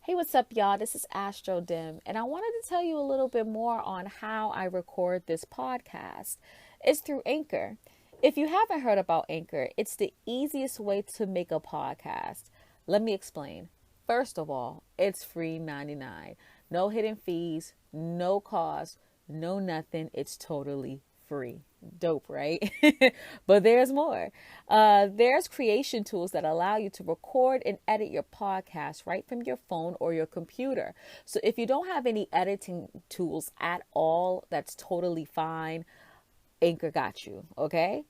Hey, what's up, y'all? This is ASTRODIM, and I wanted to tell you a little bit more on how I record this podcast. It's through Anchor. If you haven't heard about Anchor, it's the easiest way to make a podcast. Let me explain. First of all, it's free 99. No hidden fees, no cost, no nothing. It's totally free. Dope, right? But there's more. There's creation tools that allow you to record and edit your podcast right from your phone or your computer. So if you don't have any editing tools at all, that's totally fine. Anchor got you, okay?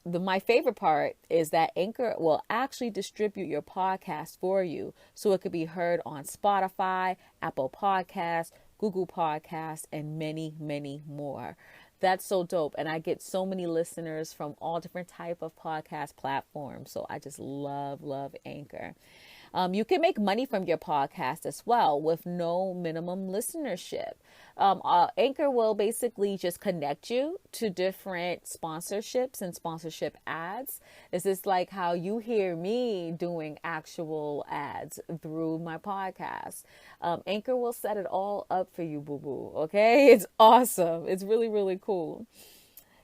My favorite part is that Anchor will actually distribute your podcast for you so it could be heard on Spotify, Apple Podcasts, Google Podcasts, and many, many more. That's so dope. And I get so many listeners from all different type of podcast platforms. So I just love Anchor. You can make money from your podcast as well with no minimum listenership. Anchor will basically just connect you to different sponsorships and sponsorship ads. This is like how you hear me doing actual ads through my podcast. Anchor will set it all up for you, boo-boo. Okay? It's awesome. It's really, really cool.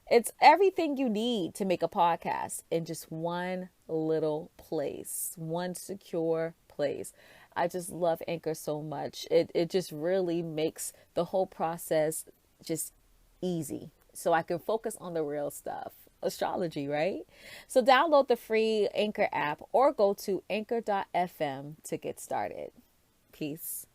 It's everything you need to make a podcast in just one little place, one secure place. I just love Anchor so much. It just really makes the whole process just easy. So I can focus on the real stuff. Astrology, right? So download the free Anchor app or go to anchor.fm to get started. Peace.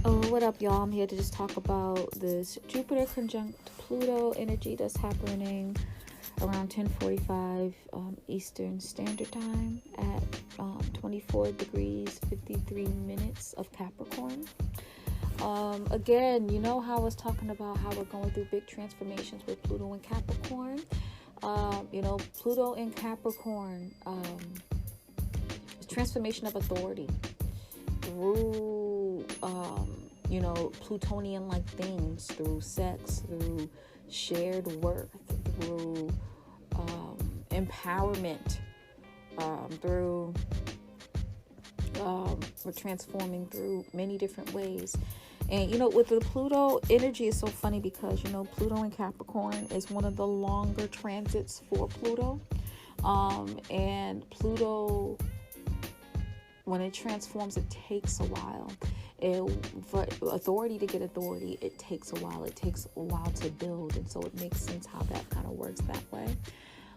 Oh, what up, y'all? I'm here to just talk about this Jupiter conjunct Pluto energy that's happening around 10:45 Eastern Standard Time at 24 degrees 53 minutes of Capricorn. Again, you know how I was talking about how we're going through big transformations with Pluto and Capricorn. Pluto and Capricorn, transformation of authority through Plutonian-like things, through sex, through shared worth, through empowerment, through we're transforming through many different ways. And with the Pluto energy, is so funny because Pluto in Capricorn is one of the longer transits for Pluto, and Pluto, when it transforms, it takes a while. For authority to get authority, it takes a while. It takes a while to build, and so it makes sense how that kind of works that way.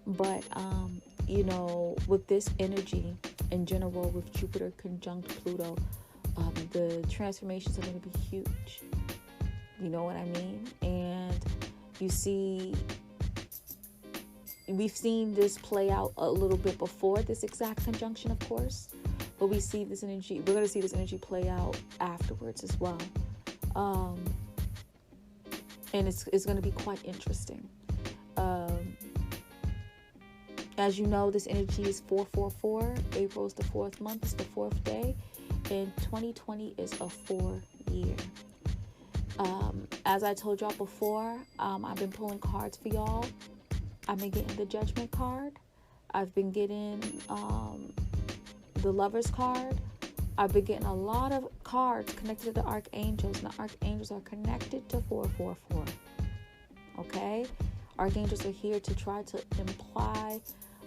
But with this energy in general, with Jupiter conjunct Pluto, the transformations are going to be huge. You know what I mean? And we've seen this play out a little bit before this exact conjunction, of course. But we're going to see this energy play out afterwards as well. And it's going to be quite interesting. As you know, this energy is 444. April is the 4th month. It's the 4th day. And 2020 is a 4-year. As I told y'all before, I've been pulling cards for y'all. I've been getting the Judgment card. I've been getting the Lover's card. I've been getting a lot of cards connected to the Archangels, and the Archangels are connected to 444. Okay? Archangels are here to try to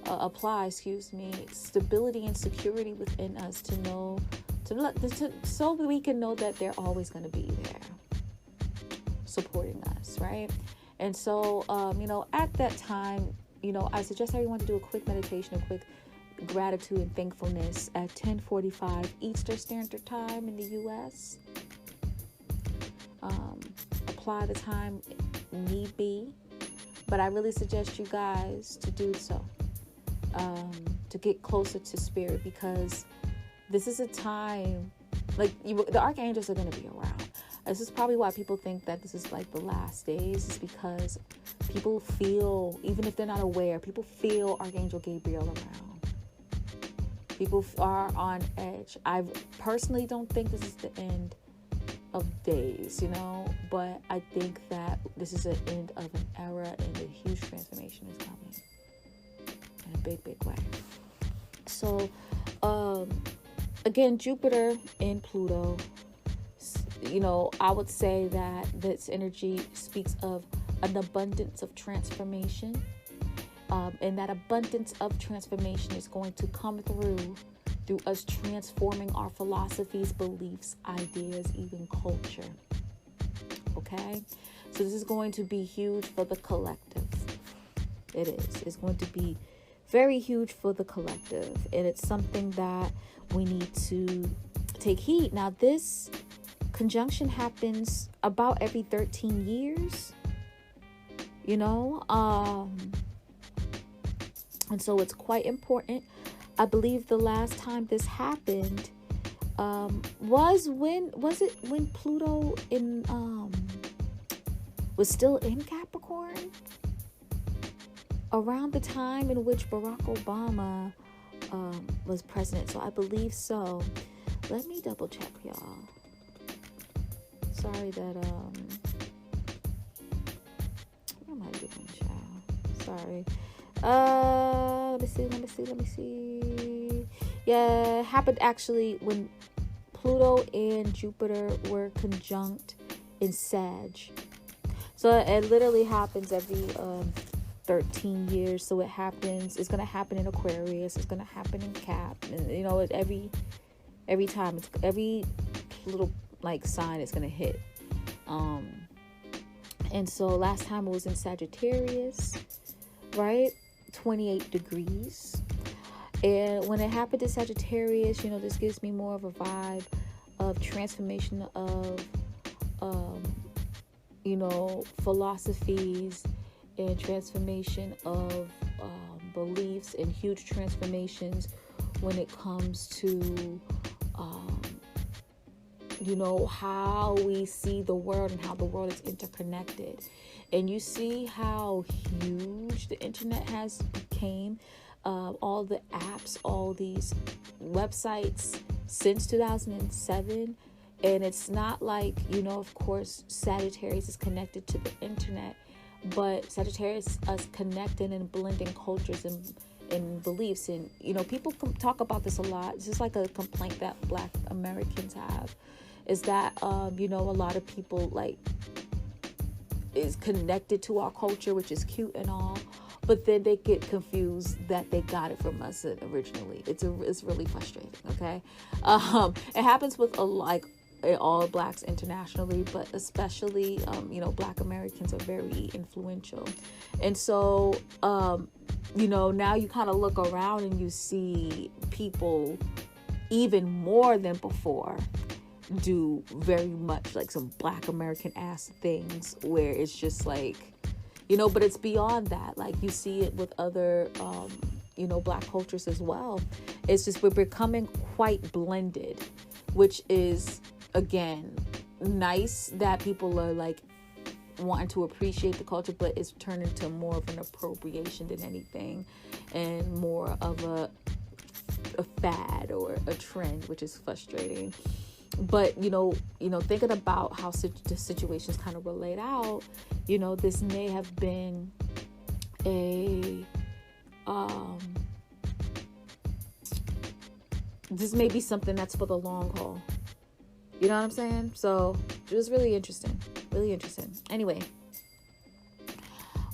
apply stability and security within us, so we can know that they're always going to be there supporting us, right? And so, at that time, I suggest everyone to do a quick meditation, a quick gratitude and thankfulness at 10:45 Eastern Standard Time in the U.S. Apply the time need be, but I really suggest you guys to do so, to get closer to spirit, because this is a time, the Archangels are going to be around. This is probably why people think that this is like the last days, is because people feel, even if they're not aware, people feel Archangel Gabriel around. People are on edge. I personally don't think this is the end of days, but I think that this is the end of an era, and a huge transformation is coming. And big way. So, again, Jupiter and Pluto, I would say that this energy speaks of an abundance of transformation. And that abundance of transformation is going to come through us transforming our philosophies, beliefs, ideas, even culture. Okay? So this is going to be huge for the collective. It is. It's going to be very huge for the collective. And it's something that we need to take heed. Now, this conjunction happens about every 13 years. And so it's quite important. I believe the last time this happened was when Pluto was still in Capricorn, around the time in which Barack Obama was president. So I believe so. Let me double check, y'all. Sorry that what am I doing, child? Sorry. Let me see. Yeah, it happened actually when Pluto and Jupiter were conjunct in Sag. So it literally happens every 13 years. So it's going to happen in Aquarius. It's going to happen in Cap. And, every time, it's every little sign is going to hit. And so last time it was in Sagittarius, right? 28 degrees. And when it happened to Sagittarius, this gives me more of a vibe of transformation of philosophies and transformation of beliefs, and huge transformations when it comes to how we see the world and how the world is interconnected. And you see how huge the internet has became. All the apps, all these websites since 2007. And it's not like, of course, Sagittarius is connected to the internet, but Sagittarius is connecting and blending cultures and beliefs. And, people talk about this a lot. It's just like a complaint that Black Americans have, is that, a lot of people is connected to our culture, which is cute and all, but then they get confused that they got it from us originally. It's really frustrating. Okay. It happens with all Blacks internationally, but especially, Black Americans are very influential. And so, now you kind of look around and you see people even more than before do very much some Black American ass things where it's just but it's beyond that. You see it with other, Black cultures as well. It's just we're becoming quite blended, which is, again, nice that people are wanting to appreciate the culture, but it's turned into more of an appropriation than anything, and more of a fad or a trend, which is frustrating. But thinking about how the situations kind of relate out, this may have been this may be something that's for the long haul. You know what I'm saying? So it was really interesting. Anyway,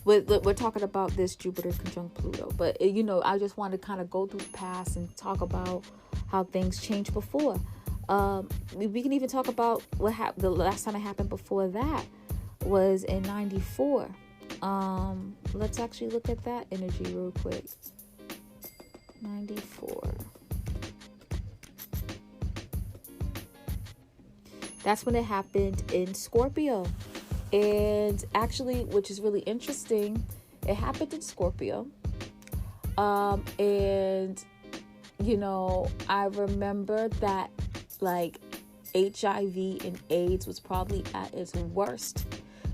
we're talking about this Jupiter conjunct Pluto, but I just want to kind of go through the past and talk about how things changed before. We can even talk about what happened. The last time it happened before that was in 94. Let's actually look at that energy real quick. 94. That's when it happened in Scorpio. And actually, which is really interesting, it happened in Scorpio. And, I remember that HIV and AIDS was probably at its worst.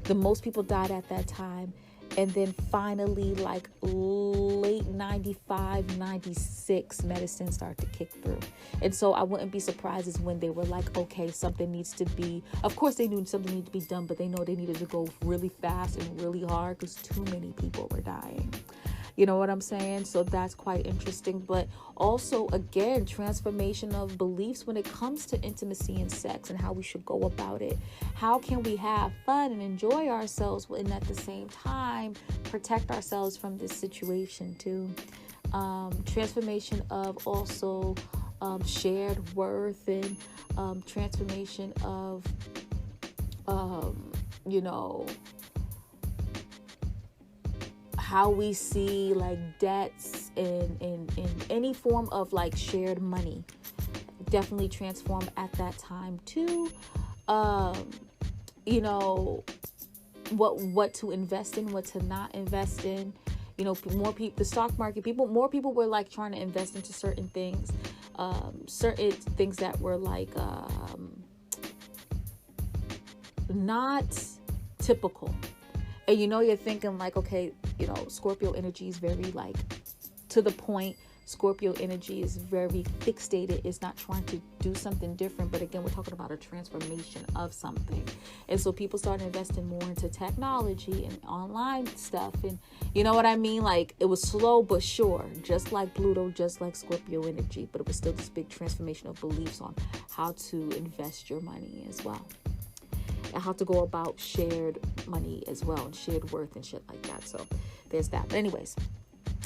The most people died at that time. And then finally, late 95, 96, medicine started to kick through. And so I wouldn't be surprised as when they were okay, something needs to be, of course they knew something needed to be done, but they know they needed to go really fast and really hard because too many people were dying. You know what I'm saying? So that's quite interesting. But also, again, transformation of beliefs when it comes to intimacy and sex and how we should go about it. How can we have fun and enjoy ourselves and at the same time protect ourselves from this situation too? Transformation of also shared worth and transformation of, you know, how we see like debts and any form of like shared money definitely transform at that time too. You know, what to invest in, what to not invest in. You know, more people, the stock market, more people were like trying to invest into certain things that were like not typical. And you know, you're thinking like, okay, you know, Scorpio energy is very like to the point. Scorpio energy is very fixated. It's not trying to do something different. But again, we're talking about a transformation of something. And so people started investing more into technology and online stuff. And you know what I mean? Like it was slow but sure, just like Pluto, just like Scorpio energy. But it was still this big transformation of beliefs on how to invest your money as well. And how to go about shared money as well, and shared worth and shit like that. So there's that. But anyways,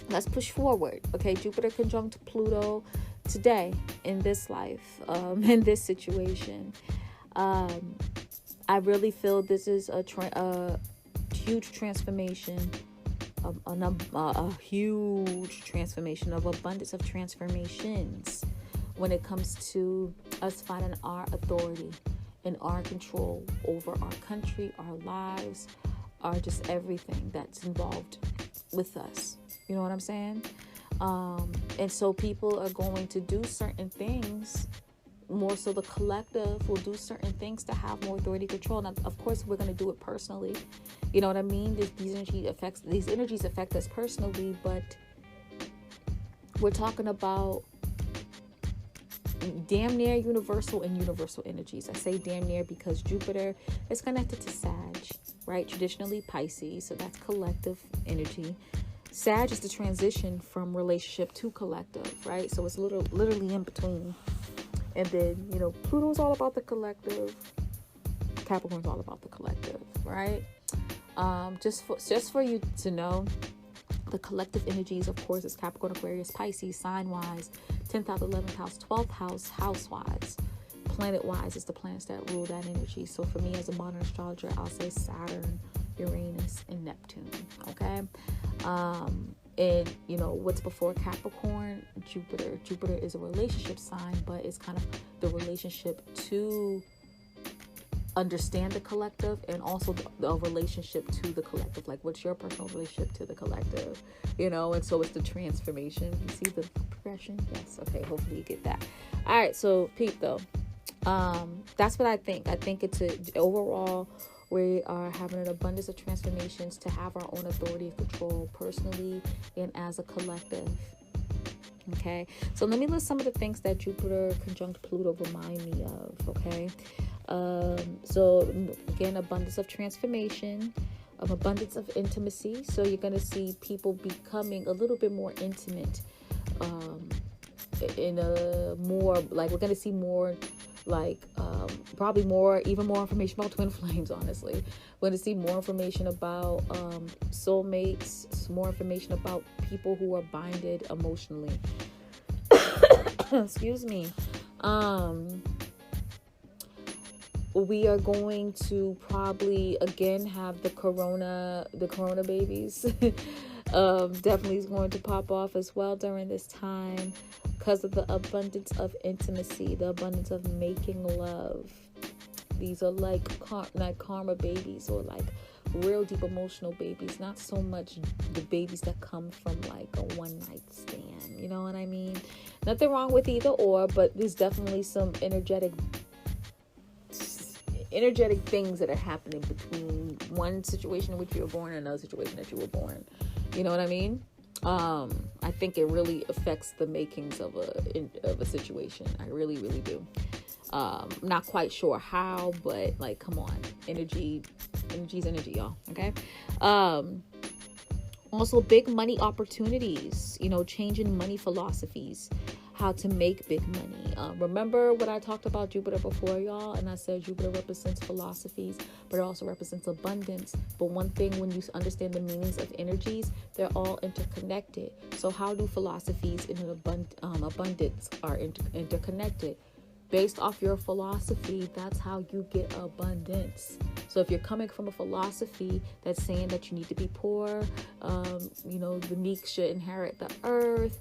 let's push forward. Okay, Jupiter conjunct Pluto today in this life, in this situation. I really feel this is a huge transformation, a huge transformation of abundance of transformations when it comes to us finding our authority and our control over our country, our lives, our just everything that's involved with us. You know what I'm saying? And so people are going to do certain things. More so the collective will do certain things to have more authority control. Now, of course, we're going to do it personally. You know what I mean? These energies affect us personally, but we're talking about damn near universal and universal energies. I say damn near because Jupiter is connected to Sag, right? Traditionally Pisces, so that's collective energy. Sag is the transition from relationship to collective, right? So it's literally in between. And then, you know, Pluto's all about the collective. Capricorn's all about the collective, right? Just for you to know, the collective energies, of course, is Capricorn, Aquarius, Pisces, sign-wise, 10th house, 11th house, 12th house, house-wise. Planet-wise, it's the planets that rule that energy. So for me as a modern astrologer, I'll say Saturn, Uranus, and Neptune, okay? And, you know, what's before Capricorn? Jupiter. Jupiter is a relationship sign, but it's kind of the relationship to understand the collective and also the relationship to the collective. Like, what's your personal relationship to the collective? You know, and so it's the transformation. You see the progression? Yes. Okay. Hopefully you get that. All right. So, Pete, though, that's what I think. I think it's overall, we are having an abundance of transformations to have our own authority and control personally and as a collective. Okay, so let me list some of the things that Jupiter conjunct Pluto remind me of. Okay, so again, abundance of transformation, abundance of intimacy. So you're going to see people becoming a little bit more intimate, in a more like, we're going to see more like probably even more information about twin flames. Honestly, we're going to see more information about soulmates, more information about people who are binded emotionally. Excuse me. We are going to probably again have the corona babies. Definitely is going to pop off as well during this time, because of the abundance of intimacy, the abundance of making love. These are like karma babies, or like real deep emotional babies, not so much the babies that come from like a one night stand. You know what I mean? Nothing wrong with either or, but there's definitely some energetic things that are happening between one situation in which you were born and another situation that you were born. You know what I mean? I think it really affects the makings of a situation. I really, really do. I'm not quite sure how, but like, come on, energy's energy, y'all. Okay. Also, big money opportunities, changing money philosophies, how to make big money. Remember what I talked about Jupiter before, y'all? And I said Jupiter represents philosophies, but it also represents abundance. But one thing, when you understand the meanings of energies, they're all interconnected. So how do philosophies and abundance are interconnected? Based off your philosophy, that's how you get abundance. So if you're coming from a philosophy that's saying that you need to be poor, the meek should inherit the earth,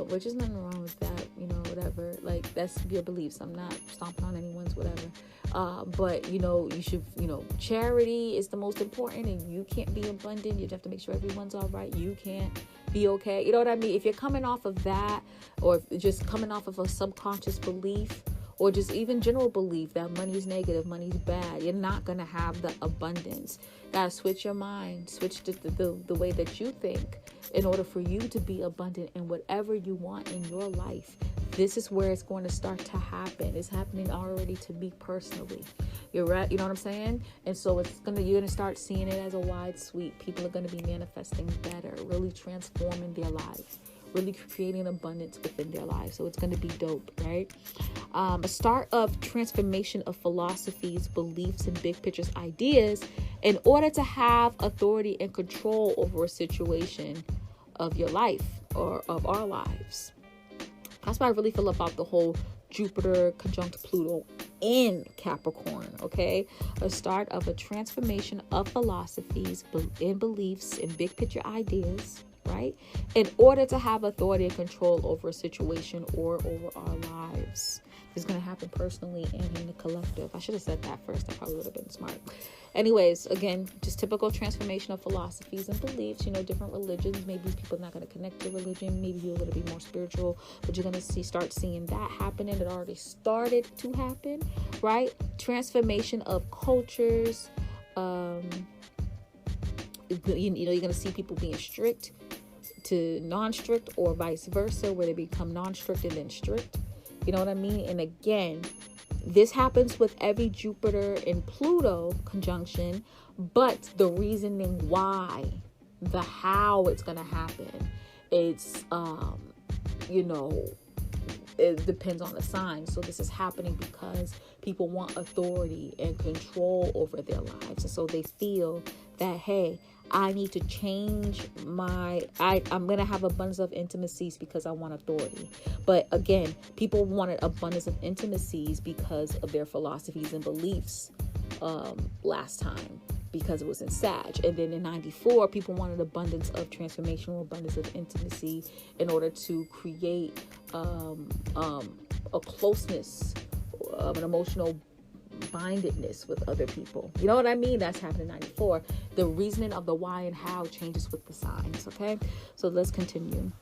which is nothing wrong with that, whatever. Like, that's your beliefs. I'm not stomping on anyone's whatever. But, you should, charity is the most important, and you can't be abundant. You have to make sure everyone's all right. You can't be okay. You know what I mean? If you're coming off of that, or just coming off of a subconscious belief, or just even general belief that money's negative, money's bad, you're not going to have the abundance. Gotta switch your mind, switch the way that you think in order for you to be abundant in whatever you want in your life. This is where it's going to start to happen. It's happening already to me personally. You're right. You know what I'm saying? And so you're going to start seeing it as a wide sweep. People are going to be manifesting better, really transforming their lives, really creating abundance within their lives. So it's going to be dope, right? A start of transformation of philosophies, beliefs, and big pictures ideas in order to have authority and control over a situation of your life or of our lives. That's what I really feel about the whole Jupiter conjunct Pluto in Capricorn, okay? A start of a transformation of philosophies and beliefs and big picture ideas, right? In order to have authority and control over a situation or over our lives. It's going to happen personally and in the collective. I should have said that first. I probably would have been smart. Anyways, again, just typical transformation of philosophies and beliefs, different religions. Maybe people are not going to connect to religion. Maybe you're a little bit more spiritual, but you're going to start seeing that happening. It already started to happen, right? Transformation of cultures. You're going to see people being strict to non-strict, or vice versa, where they become non-strict and then strict. You know what I mean? And again, this happens with every Jupiter and Pluto conjunction, but the reasoning why, the how it's going to happen, it's, it depends on the sign. So this is happening because people want authority and control over their lives. And so they feel that, hey, I need to change I'm going to have abundance of intimacies because I want authority. But again, people wanted abundance of intimacies because of their philosophies and beliefs last time, because it was in Sag. And then in 94, people wanted abundance of transformational, abundance of intimacy in order to create a closeness, an emotional bindedness with other people. You know what I mean? That's happening in 94. The reasoning of the why and how changes with the signs. Okay, so let's continue.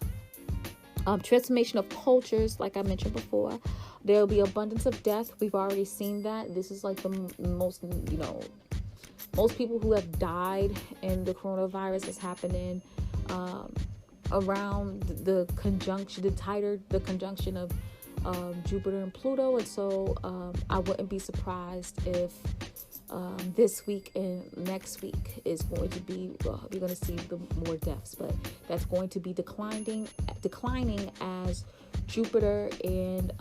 Transformation of cultures, like I mentioned before. There will be abundance of death. We've already seen that. This is like the most, most people who have died in the coronavirus is happening around the conjunction, the conjunction of Jupiter and Pluto. And so I wouldn't be surprised if this week and next week is going to be, you're going to see the more deaths, but that's going to be declining as Jupiter and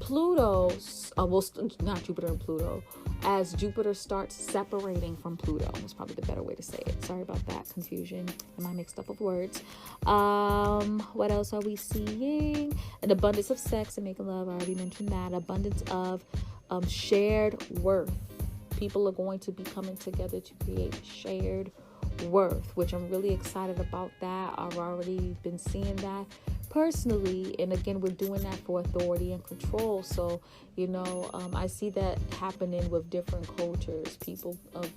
Pluto's, not Jupiter and Pluto, as Jupiter starts separating from Pluto. That's probably the better way to say it. Sorry about that confusion and my mixed up of words. What else are we seeing? An abundance of sex and making love. I already mentioned that. Abundance of shared worth. People are going to be coming together to create shared worth, which I'm really excited about that. I've already been seeing that personally, and again, we're doing that for authority and control. So I see that happening with different cultures, people of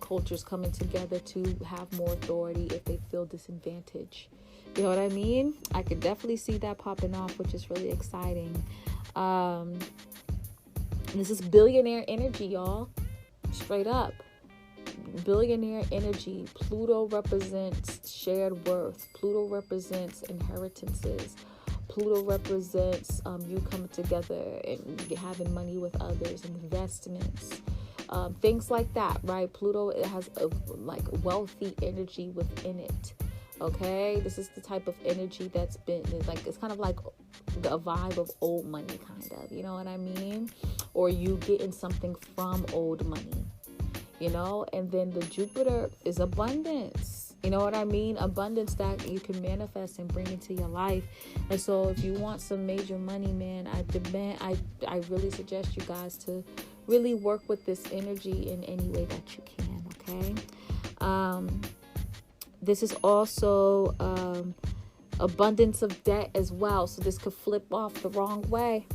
cultures coming together to have more authority if they feel disadvantaged. You know what I mean? I could definitely see that popping off, which is really exciting. This is billionaire energy, y'all. Straight up. Billionaire energy. Pluto represents shared worth. Pluto represents inheritances. Pluto represents you coming together and having money with others, investments. things like that, right? Pluto, it has a like wealthy energy within it. Okay, this is the type of energy that's been like, it's kind of like the vibe of old money, kind of, you know what I mean? Or you getting something from old money, you know? And then the Jupiter is abundance, you know what I mean? Abundance that you can manifest and bring into your life. And so if you want some major money, man, I really suggest you guys to really work with this energy in any way that you can. Okay. This is also abundance of debt as well. So this could flip off the wrong way.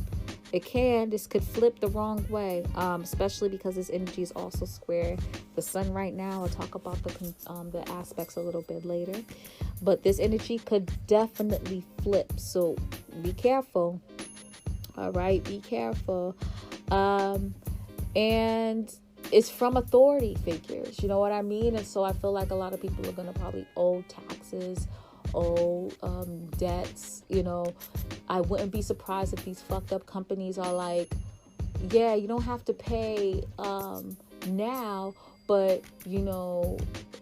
This could flip the wrong way, especially because this energy is also square the sun right now. I'll talk about the aspects a little bit later. But this energy could definitely flip. So be careful. All right, be careful. And it's from authority figures, you know what I mean? And so I feel like a lot of people are going to probably owe taxes, owe debts, you know. I wouldn't be surprised if these fucked up companies are like, yeah, you don't have to pay now, but, you know,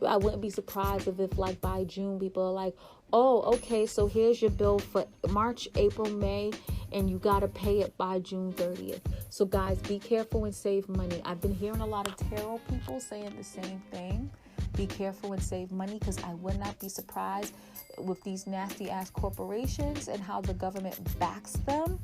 I wouldn't be surprised if like by June people are like, oh, okay, so here's your bill for March, April, May, and you got to pay it by June 30th. So guys, be careful and save money. I've been hearing a lot of tarot people saying the same thing. Be careful and save money, because I would not be surprised with these nasty ass corporations and how the government backs them.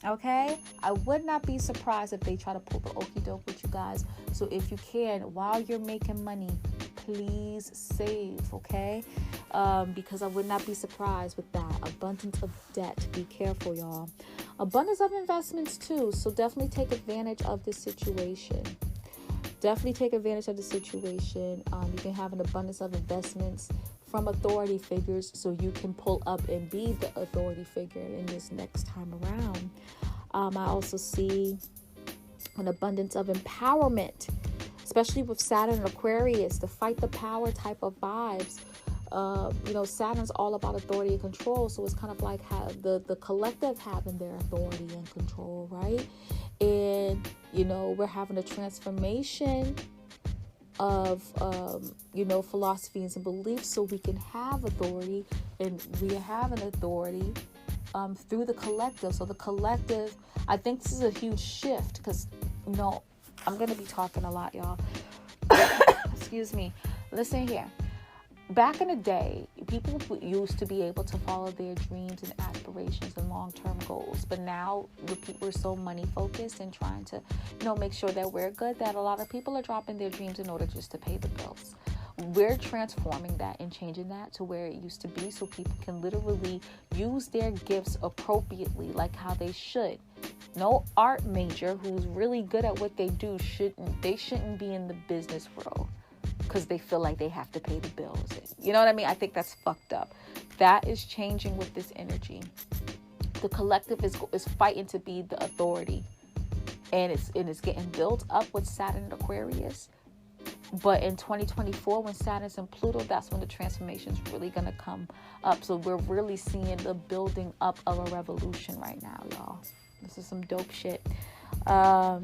Okay, I would not be surprised if they try to pull the okie doke with you guys. So if you can, while you're making money, please save, okay? Because I would not be surprised with that. Abundance of debt. Be careful, y'all. Abundance of investments too. So definitely take advantage of this situation. Definitely take advantage of the situation. You can have an abundance of investments from authority figures, so you can pull up and be the authority figure in this next time around. I also see an abundance of empowerment, especially with Saturn and Aquarius, the fight the power type of vibes. You know, Saturn's all about authority and control, so it's kind of like the collective having their authority and control, right? And, you know, we're having a transformation of, you know, philosophies and beliefs, so we can have authority, and we have an authority through the collective. So the collective, I think this is a huge shift, because, you know, I'm going to be talking a lot, y'all. Excuse me. Listen here. Back in the day, people used to be able to follow their dreams and aspirations and long-term goals. But now, we're so money-focused and trying to, you know, make sure that we're good, that a lot of people are dropping their dreams in order just to pay the bills. We're transforming that and changing that to where it used to be, so people can literally use their gifts appropriately, like how they should. No art major who's really good at what they do shouldn't be in the business world, because they feel like they have to pay the bills. You know what I mean? I think that's fucked up. That is changing with this energy. The collective is fighting to be the authority, and it's getting built up with Saturn and Aquarius. But in 2024, when Saturn's in Pluto, that's when the transformation is really going to come up. So we're really seeing the building up of a revolution right now, y'all. This is some dope shit. But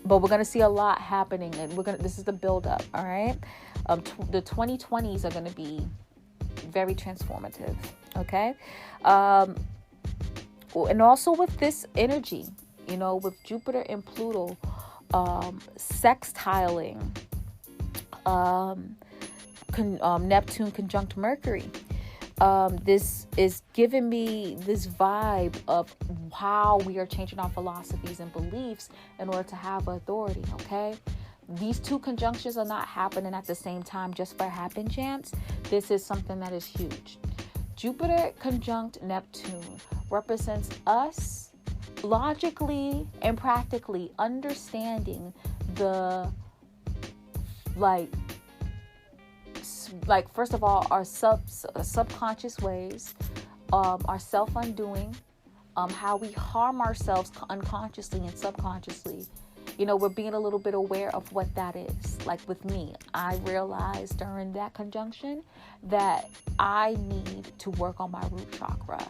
we're going to see a lot happening, and this is the build up. All right. The 2020s are going to be very transformative. Okay. And also with this energy, you know, with Jupiter and Pluto, sextiling, Neptune conjunct Mercury. This is giving me this vibe of how we are changing our philosophies and beliefs in order to have authority, okay? These two conjunctions are not happening at the same time just by happen chance. This is something that is huge. Jupiter conjunct Neptune represents us logically and practically understanding the, like first of all, our subconscious ways, our self-undoing, how we harm ourselves unconsciously and subconsciously. You know, we're being a little bit aware of what that is. Like with me, I realized during that conjunction that I need to work on my root chakra,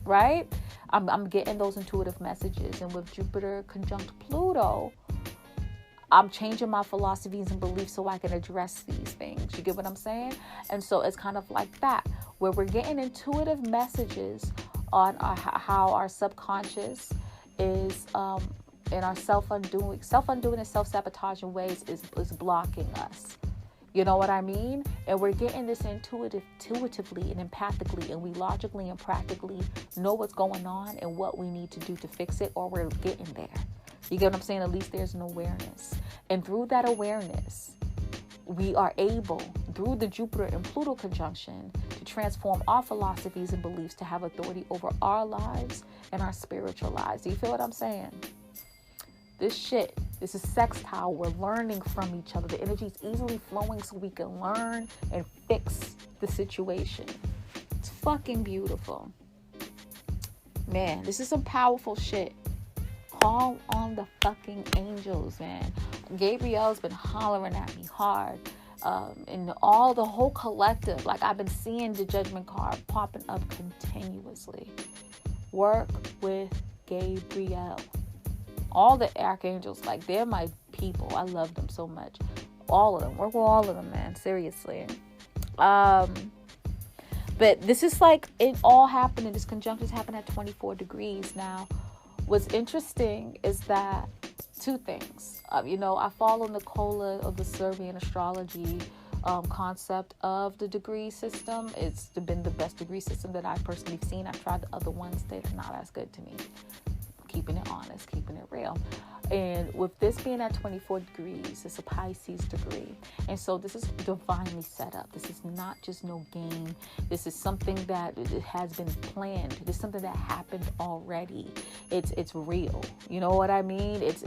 right? I'm getting those intuitive messages. And with Jupiter conjunct Pluto, I'm changing my philosophies and beliefs so I can address these things. You get what I'm saying? And so it's kind of like that, where we're getting intuitive messages on how our subconscious is in our self-undoing and self-sabotaging ways is blocking us. You know what I mean? And we're getting this intuitively and empathically, and we logically and practically know what's going on and what we need to do to fix it, or we're getting there. You get what I'm saying? At least there's an awareness. And through that awareness, we are able, through the Jupiter and Pluto conjunction, to transform our philosophies and beliefs to have authority over our lives and our spiritual lives. Do you feel what I'm saying? This is sextile. We're learning from each other. The energy is easily flowing so we can learn and fix the situation. It's fucking beautiful. Man, this is some powerful shit. Call on the fucking angels, man. Gabrielle's been hollering at me hard. And the whole collective, like I've been seeing the judgment card popping up continuously. Work with Gabrielle. All the archangels, like they're my people. I love them so much. All of them. Work with all of them, man. Seriously. But this is like it all happening. This conjunction happened at 24 degrees. Now, what's interesting is that two things. I follow Nicola of the Bed and Astrology concept of the degree system. It's been the best degree system that I've personally seen. I've tried the other ones. They're not as good to me. Keeping it honest, keeping it real. And with this being at 24 degrees, it's a Pisces degree. And so this is divinely set up. This is not just no game. This is something that has been planned. This is something that happened already. It's real. You know what I mean? It's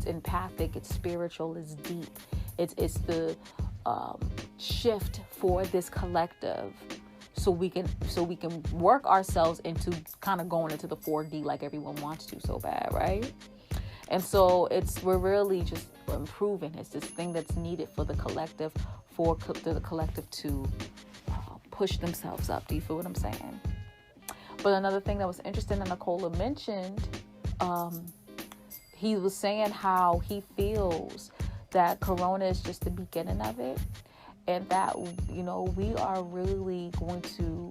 empathic, it's spiritual, it's deep. It's the shift for this collective. So we can work ourselves into kind of going into the 4D like everyone wants to so bad, right? And so we're really just improving. It's this thing that's needed for the collective, for the collective to push themselves up. Do you feel what I'm saying? But another thing that was interesting that Nicola mentioned, he was saying how he feels that Corona is just the beginning of it. And that, we are really going to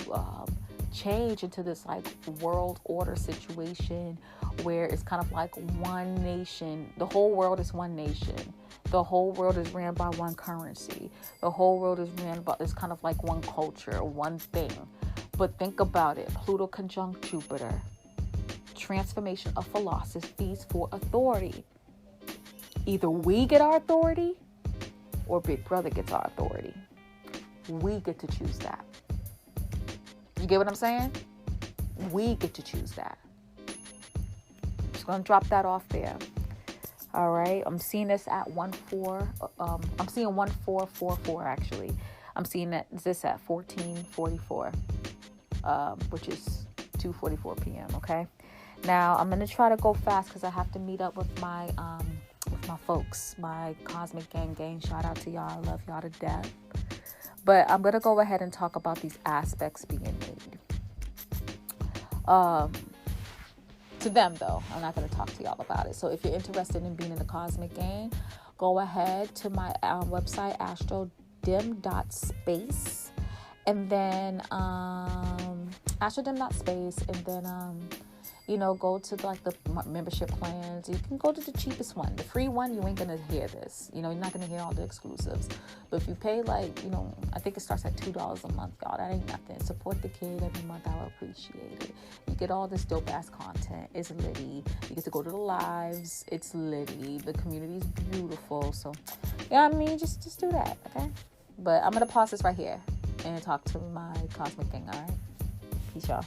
change into this like world order situation where it's kind of like one nation. The whole world is one nation. The whole world is ran by one currency. The whole world is it's kind of like one culture, one thing. But think about it. Pluto conjunct Jupiter. Transformation of philosophies for authority. Either we get our authority or Big Brother gets our authority. We get to choose that. You get what I'm saying? We get to choose that. I'm just going to drop that off there. All right. I'm seeing this at 1-4. I'm seeing 1444 actually. I'm seeing this at 1444, which is 2:44 p.m. Okay. Now I'm going to try to go fast because I have to meet up with my folks, my Cosmic Gang. Shout out to y'all. I love y'all to death. But I'm going to go ahead and talk about these aspects being made. To them, though. I'm not going to talk to y'all about it. So if you're interested in being in the Cosmic Gang, go ahead to my website, astrodim.space. And then astrodim.space. And then go to like the membership plans. You can go to the cheapest one. The free one, you ain't gonna hear this. You're not gonna hear all the exclusives. But if you pay I think it starts at $2 a month, y'all. That ain't nothing. Support the kid every month. I will appreciate it. You get all this dope ass content. It's litty. You get to go to the lives. It's litty. The community's beautiful. So, just do that, okay? But I'm gonna pause this right here and talk to my Cosmic Gang. All right, peace, y'all.